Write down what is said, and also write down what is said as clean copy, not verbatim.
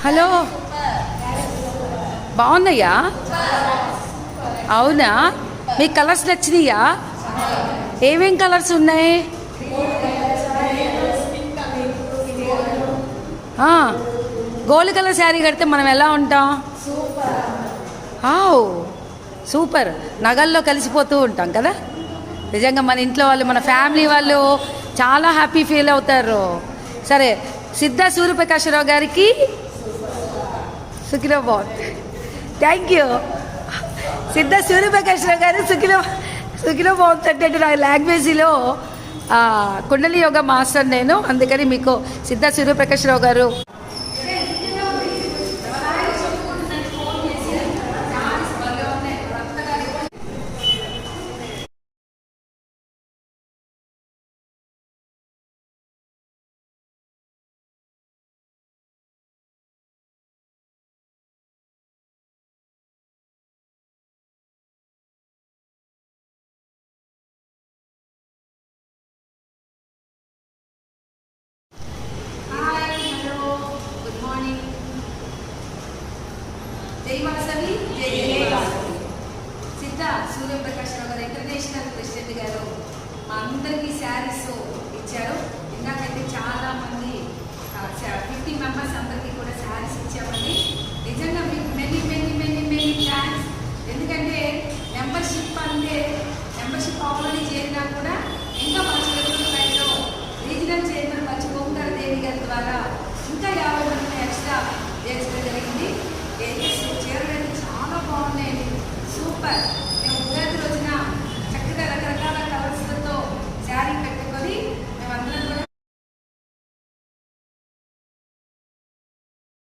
Hello, బాగున్నాయా? అవునా, మీకు కలర్స్ నచ్చినాయా? ఏమేం కలర్స్ ఉన్నాయి? గోల్డ్ కలర్ శారీ కడితే మనం ఎలా ఉంటాం? సూపర్, నగల్లో కలిసిపోతూ ఉంటాం కదా. నిజంగా మన ఇంట్లో వాళ్ళు, మన ఫ్యామిలీ వాళ్ళు చాలా హ్యాపీ ఫీల్ అవుతారు. సరే, సిద్ధ సూర్యప్రకాశరావు గారికి సుఖినోబాద్. Thank you. సిద్ధ సూర్యప్రకాశరావు గారు సుఖినోబాద్ అంటే నా లాంగ్వేజ్లో కుండలి యోగా మాస్టర్ నేను, అందుకని మీకు సిద్ధ సూర్యప్రకాశరావు గారు. జై వాసవి, జై వాసవి. సిద్ధ సూర్యప్రకాశరావు గారు ఇంటర్నేషనల్ ప్రెసిడెంట్ గారు మా అందరికీ శారీస్ ఇచ్చారు. ఇందాకైతే చాలా మంది 50 మెంబర్స్ అందరూ